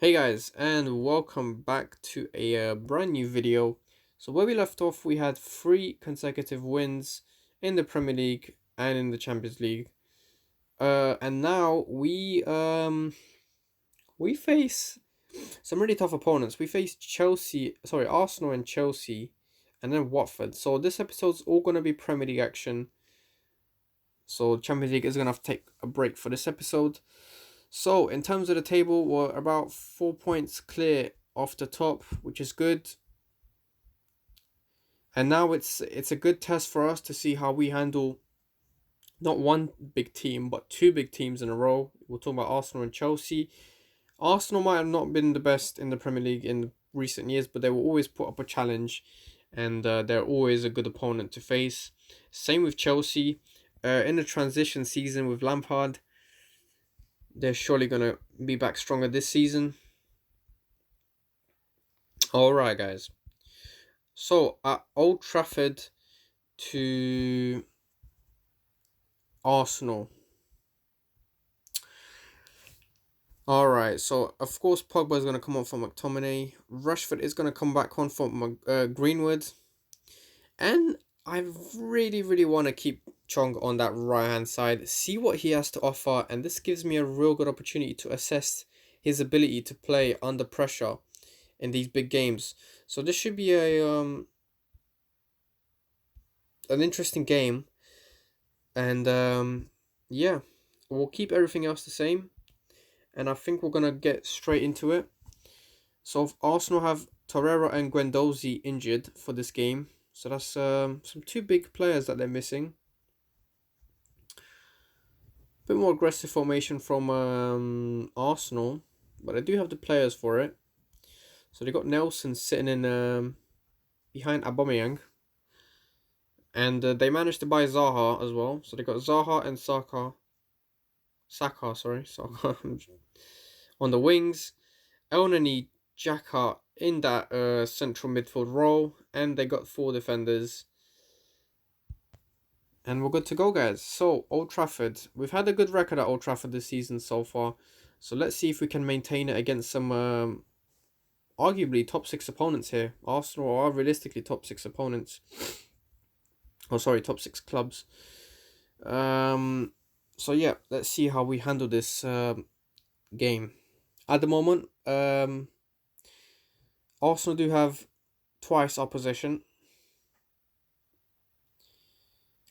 Hey guys, and welcome back to a brand new video. So where we left off, we had three consecutive wins in the Premier League and in the Champions League. And now we face some really tough opponents. We face Arsenal and Chelsea, and then Watford. So this episode's all gonna be Premier League action. So Champions League is gonna have to take a break for this episode. So, in terms of the table, we're about 4 points clear off the top, which is good. And now it's a good test for us to see how we handle not one big team, but two big teams in a row. We're talking about Arsenal and Chelsea. Arsenal might have not been the best in the Premier League in recent years, but they will always put up a challenge, and they're always a good opponent to face. Same with Chelsea. In the transition season with Lampard, they're surely going to be back stronger this season. All right, guys. So at Old Trafford to Arsenal. All right. So of course Pogba is going to come on for McTominay. Rashford is going to come back on for Greenwood, and I really want to keep Chong on that right hand side. See what he has to offer, and this gives me a real good opportunity to assess his ability to play under pressure in these big games. So this should be a an interesting game. And yeah, we'll keep everything else the same. And I think we're gonna get straight into it. So if Arsenal have Torreira and Guendouzi injured for this game, so that's some two big players that they're missing. Bit more aggressive formation from Arsenal, but they do have the players for it. So they got Nelson sitting in behind Aubameyang, and they managed to buy Zaha as well. So they got Zaha and Saka on the wings. Elneny, Xhaka in that central midfield role, and they got four defenders. And we're good to go, guys. So, Old Trafford. We've had a good record at Old Trafford this season so far. So, let's see if we can maintain it against some arguably top six opponents here. Arsenal are realistically top six opponents. Oh, sorry, top six clubs. So, yeah, let's see how we handle this game. At the moment, Arsenal do have twice our possession.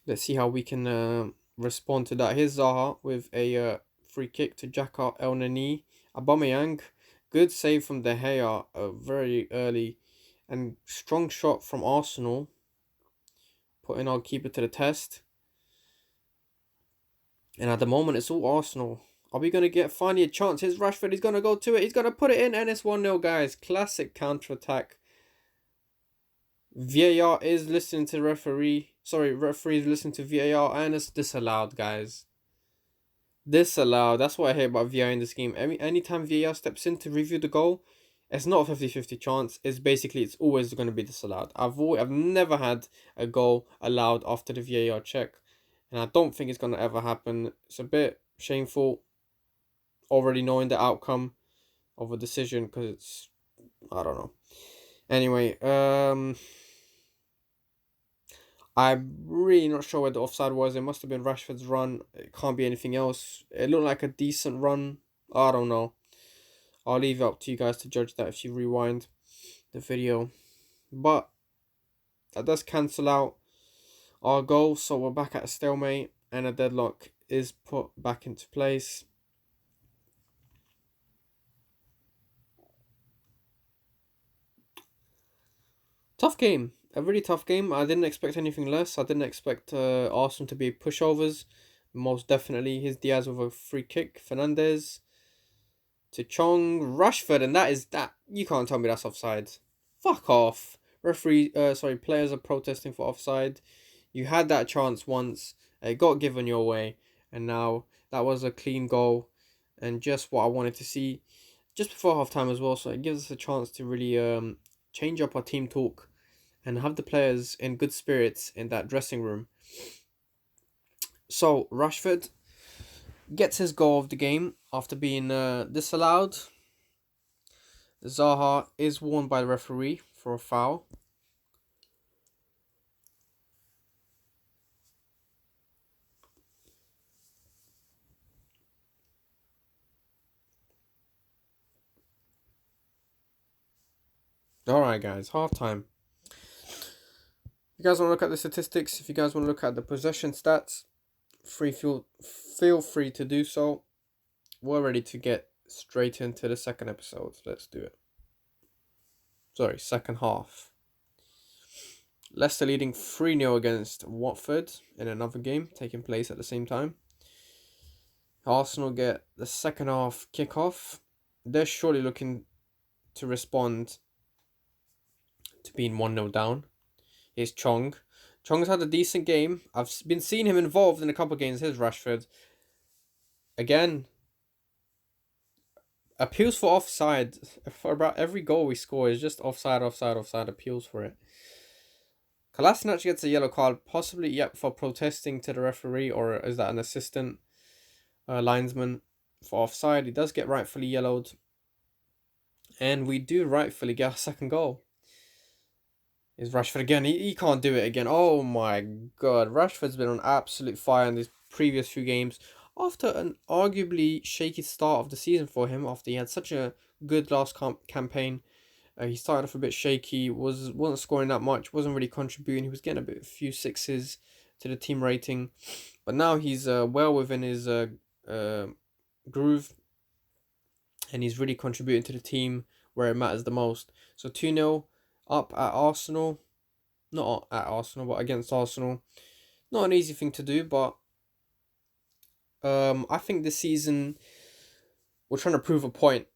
Let's see how we can respond to that. Here's Zaha with a free kick to Xhaka, Elneny, Aubameyang. Good save from De Gea, very early, and strong shot from Arsenal, putting our keeper to the test. And at the moment, it's all Arsenal. Are we going to get finally a chance? Here's Rashford. He's going to go to it. He's going to put it in, and it's 1-0, guys. Classic counter-attack. VAR is listening to referee. Sorry, referees listen to VAR, and it's disallowed, guys. Disallowed. That's what I hate about VAR in this game. Anytime VAR steps in to review the goal, it's not a 50-50 chance. It's always going to be disallowed. I've never had a goal allowed after the VAR check, and I don't think it's going to ever happen. It's a bit shameful already knowing the outcome of a decision, because it's, I don't know. Anyway, I'm really not sure where the offside was. It must have been Rashford's run. It can't be anything else. It looked like a decent run. I don't know. I'll leave it up to you guys to judge that if you rewind the video. But that does cancel out our goal. So we're back at a stalemate, and a deadlock is put back into place. Tough game. A really tough game. I didn't expect anything less. I didn't expect Arsenal to be pushovers. Most definitely. Here's Diaz with a free kick. Fernandez to Chong. Rashford, and that is that. You can't tell me that's offside. Fuck off. Players are protesting for offside. You had that chance once. It got given your way. And now that was a clean goal. And just what I wanted to see just before half time as well. So it gives us a chance to really change up our team talk and have the players in good spirits in that dressing room. So Rashford gets his goal of the game after being disallowed. Zaha is warned by the referee for a foul. Alright, guys, half time. If you guys want to look at the statistics, if you guys want to look at the possession stats, feel free to do so. We're ready to get straight into the second episode. Let's do it. Sorry, second half. Leicester leading 3-0 against Watford in another game taking place at the same time. Arsenal get the second half kickoff. They're surely looking to respond to being 1-0 down. Here's Chong. Chong's had a decent game. I've been seeing him involved in a couple of games. Here's Rashford. Again, appeals for offside. For about every goal we score is just offside, appeals for it. Kolasinac gets a yellow card, possibly, for protesting to the referee, or is that an assistant linesman for offside? He does get rightfully yellowed. And we do rightfully get our second goal. Is Rashford again? He can't do it again. Oh my god. Rashford's been on absolute fire in these previous few games. After an arguably shaky start of the season for him, after he had such a good last campaign, he started off a bit shaky, wasn't scoring that much, wasn't really contributing. He was getting a few sixes to the team rating. But now he's well within his groove. And he's really contributing to the team where it matters the most. So 2-0 up at Arsenal. Not at Arsenal, but against Arsenal. Not an easy thing to do, but I think this season we're trying to prove a point.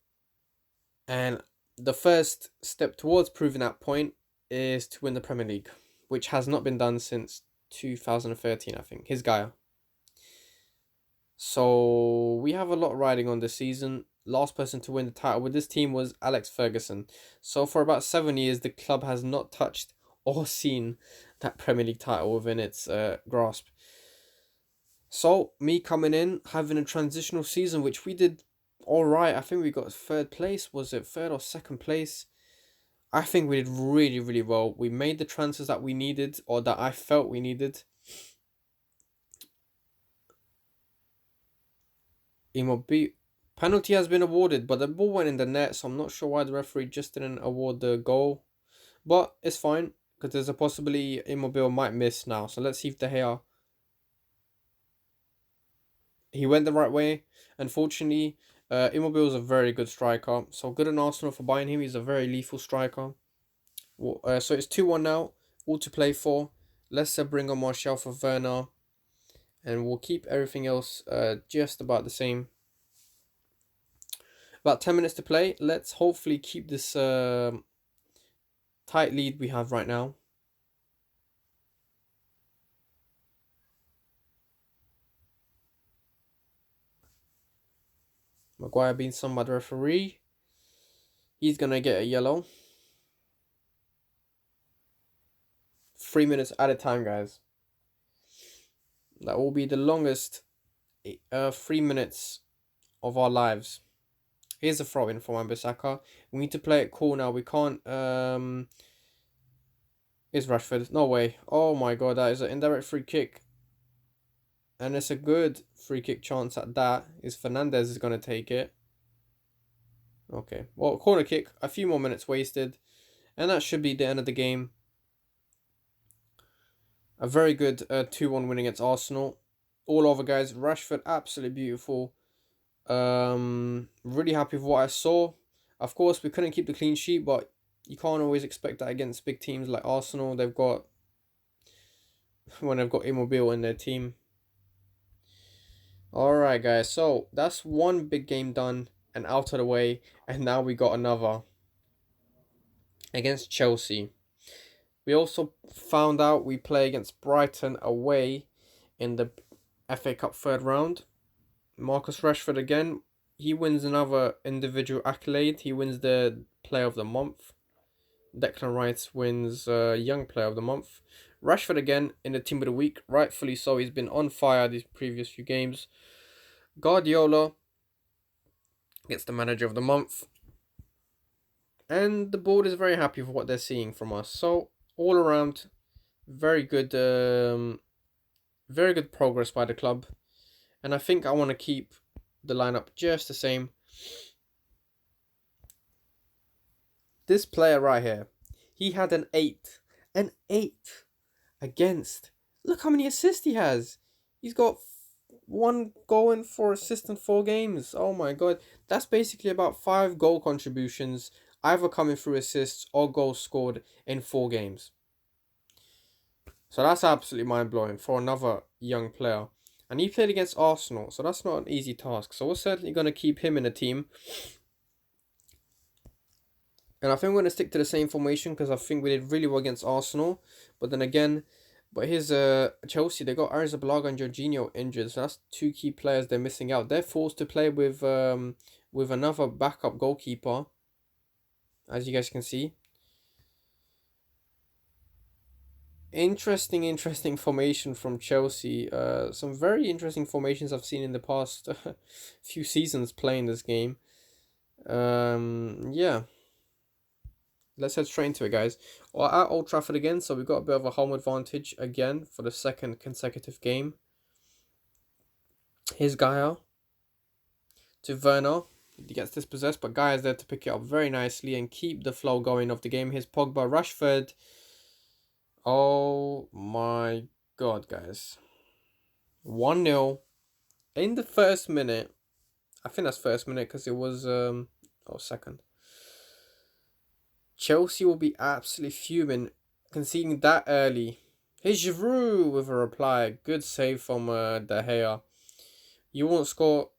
And the first step towards proving that point is to win the Premier League, which has not been done since 2013, I think. His Gaia. So we have a lot riding on this season. Last person to win the title with this team was Alex Ferguson. So for about 7 years, the club has not touched or seen that Premier League title within its grasp. So me coming in, having a transitional season, which we did all right. I think we got third place. Was it third or second place? I think we did really, really well. We made the transfers that we needed, or that I felt we needed. Penalty has been awarded, but the ball went in the net, so I'm not sure why the referee just didn't award the goal. But it's fine, because there's a possibility Immobile might miss now. So let's see if De Gea... He went the right way. Unfortunately, Immobile is a very good striker. So good on Arsenal for buying him. He's a very lethal striker. So it's 2-1 now. All to play for. Leicester bring on Martial for Werner. And we'll keep everything else just about the same. About 10 minutes to play. Let's hopefully keep this tight lead we have right now. Maguire being summoned by the referee. He's going to get a yellow. 3 minutes at a time, guys. That will be the longest 3 minutes of our lives. Here's a throw in for Wan-Bissaka. We need to play it cool now. We can't... Here's Rashford. No way. Oh my god, that is an indirect free kick. And it's a good free kick chance at that. Is Fernandez is going to take it. Okay. Well, corner kick. A few more minutes wasted. And that should be the end of the game. A very good 2-1 win against Arsenal. All over, guys. Rashford, absolutely beautiful. Really happy with what I saw. Of course, we couldn't keep the clean sheet, but you can't always expect that against big teams like Arsenal. They've got Immobile in their team. Alright, guys. So that's one big game done and out of the way. And now we got another against Chelsea. We also found out we play against Brighton away in the FA Cup third round. Marcus Rashford again. He wins another individual accolade. He wins the Player of the Month. Declan Rice wins Young Player of the Month. Rashford again in the Team of the Week. Rightfully so. He's been on fire these previous few games. Guardiola gets the Manager of the Month. and the board is very happy with what they're seeing from us. So all around, very good, very good progress by the club, and I think I want to keep the lineup just the same. This player right here, he had an 8 against. Look how many assists he has. He's got one goal and 4 assists in 4 games. Oh my god, that's basically about 5 goal contributions, either coming through assists or goals scored in 4 games. So that's absolutely mind blowing for another young player. And he played against Arsenal, so that's not an easy task. So we're certainly going to keep him in the team. And I think we're going to stick to the same formation because I think we did really well against Arsenal. But then again, but here's Chelsea, they got Arrizabalaga and Jorginho injured. So that's 2 key players they're missing out. They're forced to play with another backup goalkeeper, as you guys can see. Interesting formation from Chelsea. Some very interesting formations I've seen in the past few seasons playing this game. Yeah. Let's head straight into it, guys. We're at Old Trafford again, so we've got a bit of a home advantage again for the second consecutive game. Here's Gaia to Werner. He gets dispossessed, but Gaia is there to pick it up very nicely and keep the flow going of the game. Here's Pogba, Rashford. Oh my god, guys. 1-0 in the first minute. I think that's first minute because it was second. Chelsea will be absolutely fuming conceding that early. Here's Giroud with a reply. Good save from De Gea. You won't score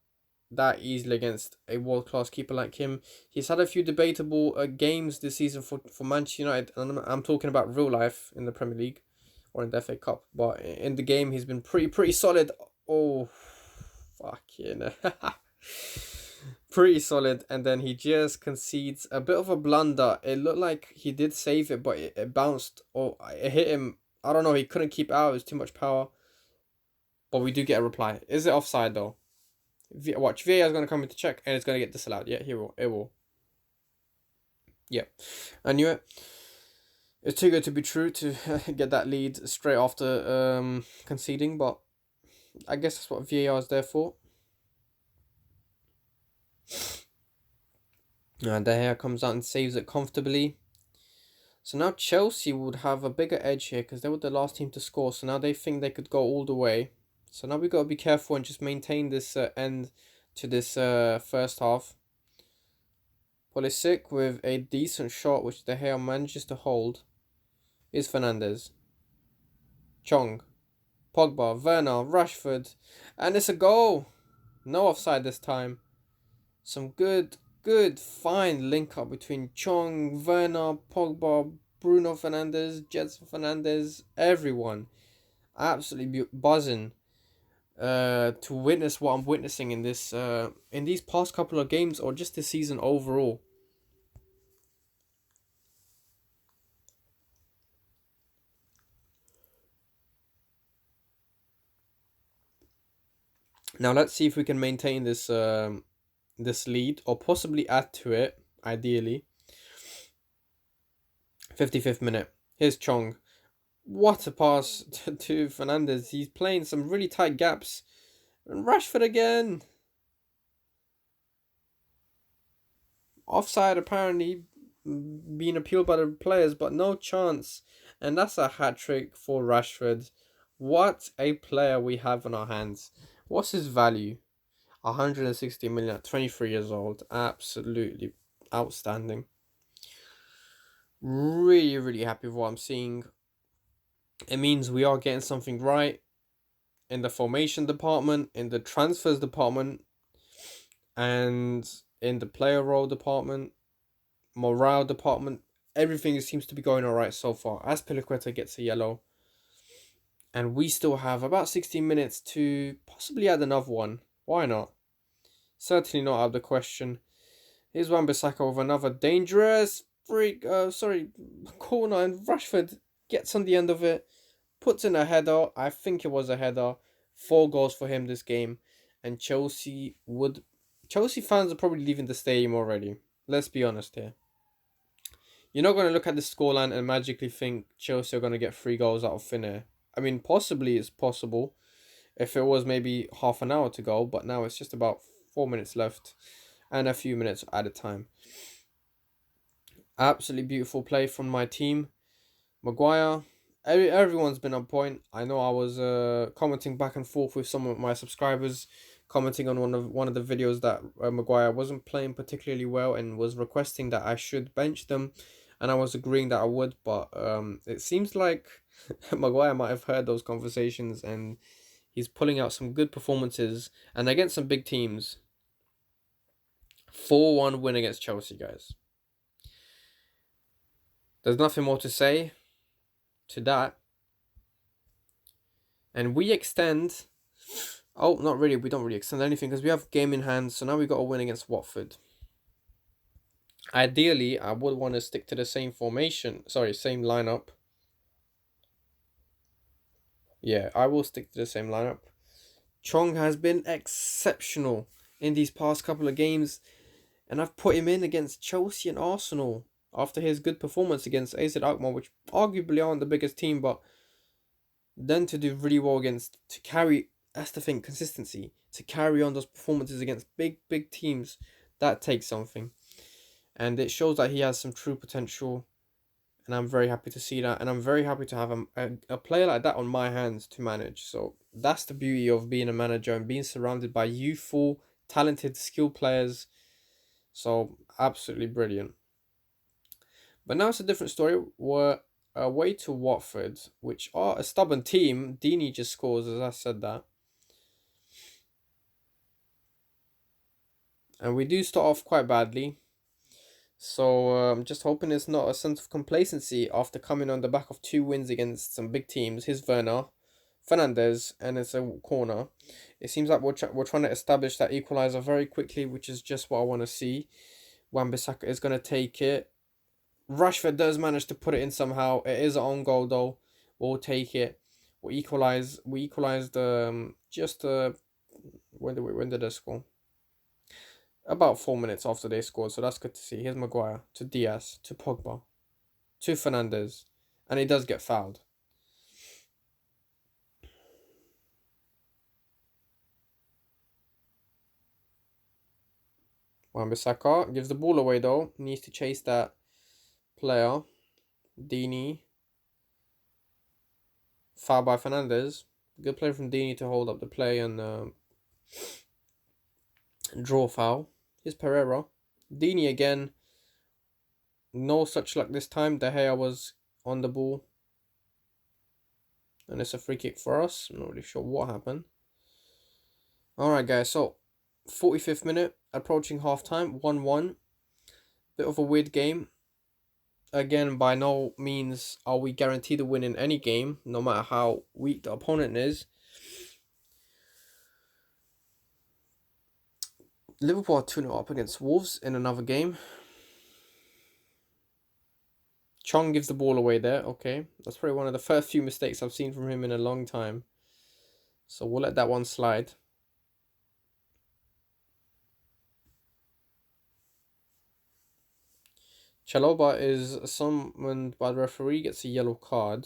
that easily against a world-class keeper like him. He's had a few debatable games this season for Manchester United. And I'm talking about real life in the Premier League or in the FA Cup. But in the game, he's been pretty solid. Oh, fucking pretty solid. And then he just concedes a bit of a blunder. It looked like he did save it, but it bounced or it hit him. I don't know. He couldn't keep it out. It was too much power. But we do get a reply. Is it offside though? Watch, VAR is going to come in to check and it's going to get disallowed. Yeah, it will. Yeah, I knew it. It's too good to be true to get that lead straight after conceding, but I guess that's what VAR is there for. And De Gea comes out and saves it comfortably. So now Chelsea would have a bigger edge here because they were the last team to score. So now they think they could go all the way. So now we got to be careful and just maintain this end to this first half. Pulisic with a decent shot which De Gea manages to hold. Is Fernandes. Chong. Pogba. Werner. Rashford. And it's a goal. No offside this time. Some good fine link up between Chong, Werner, Pogba, Bruno Fernandes, Jetson Fernandes, everyone. Absolutely buzzing to witness what I'm witnessing in this in these past couple of games or just this season overall. Now let's see if we can maintain this this lead or possibly add to it, ideally. 55th minute. Here's Chong. What a pass to Fernandes. He's playing some really tight gaps. And Rashford again. Offside apparently being appealed by the players, but no chance. And that's a hat-trick for Rashford. What a player we have on our hands. What's his value? 160 million at 23 years old. Absolutely outstanding. Really happy with what I'm seeing. It means we are getting something right in the formation department, in the transfers department, and in the player role department, morale department. Everything seems to be going alright so far. Azpilicueta gets a yellow. And we still have about 16 minutes to possibly add another one. Why not? Certainly not out of the question. Here's Wan-Bissaka with another dangerous corner, and Rashford gets on the end of it, puts in a header. I think it was a header. 4 goals for him this game, and Chelsea fans are probably leaving the stadium already. Let's be honest here. You're not going to look at the scoreline and magically think Chelsea are going to get 3 goals out of thin air. I mean, possibly it's possible if it was maybe half an hour to go, but now it's just about 4 minutes left and a few minutes at a time. Absolutely beautiful play from my team. Maguire, everyone's been on point. I know I was commenting back and forth with some of my subscribers, commenting on one of the videos that Maguire wasn't playing particularly well and was requesting that I should bench them, and I was agreeing that I would. But it seems like Maguire might have heard those conversations and he's pulling out some good performances and against some big teams. 4-1 win against Chelsea, guys. There's nothing more to say to that. And we extend. Oh, not really. We don't really extend anything because we have game in hand. So now we got a win against Watford. Ideally, I would want to stick to the same formation. Sorry, same lineup. Yeah, I will stick to the same lineup. Chong has been exceptional in these past couple of games. And I've put him in against Chelsea and Arsenal after his good performance against AZ Alkmaar, which arguably aren't the biggest team, but then to do really well to carry, that's the thing, consistency, to carry on those performances against big teams, that takes something. And it shows that he has some true potential, and I'm very happy to see that, and I'm very happy to have a player like that on my hands to manage. So that's the beauty of being a manager and being surrounded by youthful, talented, skilled players. So absolutely brilliant. But now it's a different story. We're away to Watford, which are a stubborn team. Deeney just scores, as I said that. And we do start off quite badly. So I'm just hoping it's not a sense of complacency after coming on the back of 2 wins against some big teams. Here's Werner, Fernandez, and it's a corner. It seems like we're trying to establish that equaliser very quickly, which is just what I want to see. Wan-Bissaka is going to take it. Rashford does manage to put it in somehow. It is an own goal though. We'll take it. We equalized. Just when did they score? About 4 minutes after they scored. So that's good to see. Here's Maguire to Diaz to Pogba to Fernandez, and he does get fouled. Wan-Bissaka gives the ball away though. Needs to chase that player. Deeney. Foul by Fernandez. Good play from Deeney to hold up the play and draw foul. Here's Pereira. Deeney again. No such luck this time. De Gea was on the ball. And it's a free kick for us. I'm not really sure what happened. Alright guys, so 45th minute, approaching half time, 1-1. Bit of a weird game. Again, by no means are we guaranteed to win in any game, no matter how weak the opponent is. Liverpool are 2-0 up against Wolves in another game. Chong gives the ball away there. Okay, that's probably one of the first few mistakes I've seen from him in a long time. So we'll let that one slide. Chalobah is summoned by the referee, gets a yellow card.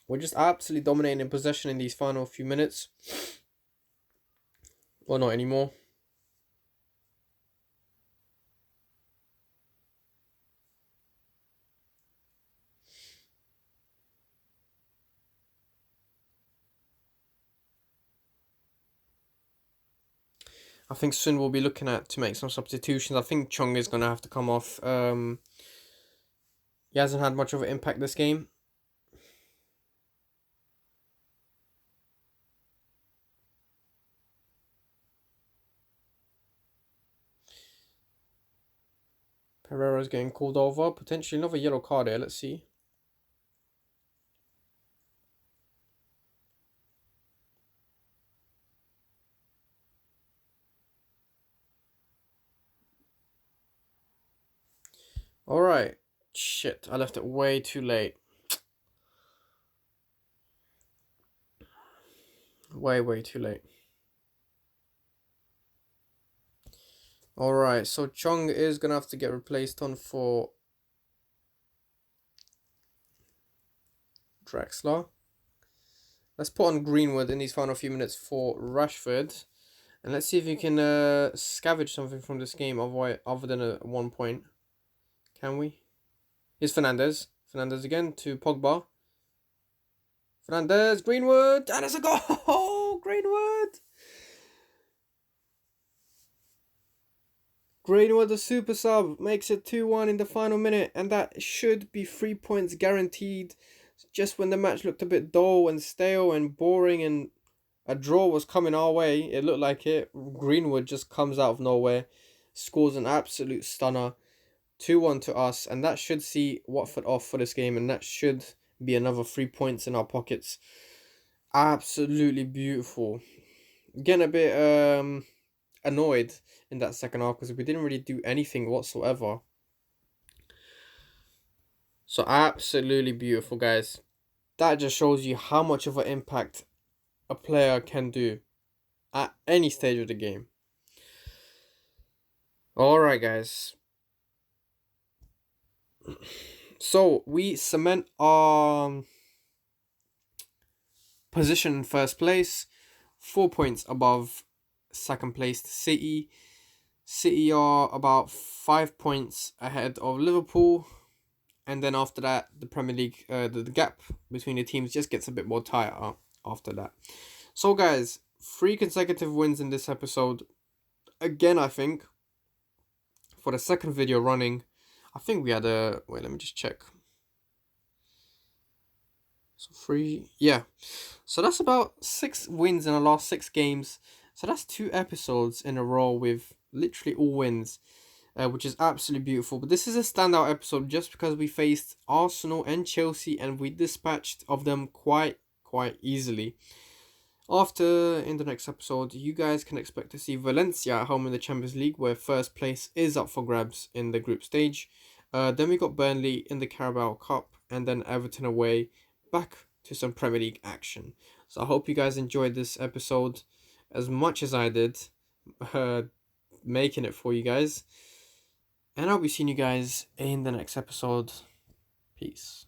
We're just absolutely dominating in possession in these final few minutes. Well, not anymore. I think soon we'll be looking at to make some substitutions. I think Chong is going to have to come off. He hasn't had much of an impact this game. Pereira's getting called over. Potentially another yellow card here. Let's see. Alright. Shit, I left it way too late. Way too late. Alright, so Chong is gonna have to get replaced on for Draxler. Let's put on Greenwood in these final few minutes for Rashford. And let's see if you can scavenge something from this game other than a 1 point. Can we? Here's Fernandez. Fernandez again to Pogba. Fernandez, Greenwood, and it's a goal! Greenwood! Greenwood, the super sub, makes it 2-1 in the final minute, and that should be 3 points guaranteed. Just when the match looked a bit dull and stale and boring and a draw was coming our way, it looked like it. Greenwood just comes out of nowhere, scores an absolute stunner. 2-1 to us, and that should see Watford off for this game, and that should be another 3 points in our pockets. Absolutely beautiful. Getting a bit annoyed in that second half because we didn't really do anything whatsoever. So absolutely beautiful, guys. That just shows you how much of an impact a player can do at any stage of the game. Alright, guys. So we cement our position in first place, 4 points above second place City. City are about 5 points ahead of Liverpool, and then after that, the Premier League, the gap between the teams just gets a bit more tighter after that. So, guys, 3 consecutive wins in this episode. Again, I think for the second video running, I think we had a wait. Let me just check. So 3, yeah. So that's about 6 wins in the last 6 games. So that's 2 episodes in a row with literally all wins, which is absolutely beautiful. But this is a standout episode just because we faced Arsenal and Chelsea and we dispatched of them quite easily. After, in the next episode, you guys can expect to see Valencia at home in the Champions League, where first place is up for grabs in the group stage. Then we got Burnley in the Carabao Cup, and then Everton away, back to some Premier League action. So I hope you guys enjoyed this episode as much as I did, making it for you guys. And I'll be seeing you guys in the next episode. Peace.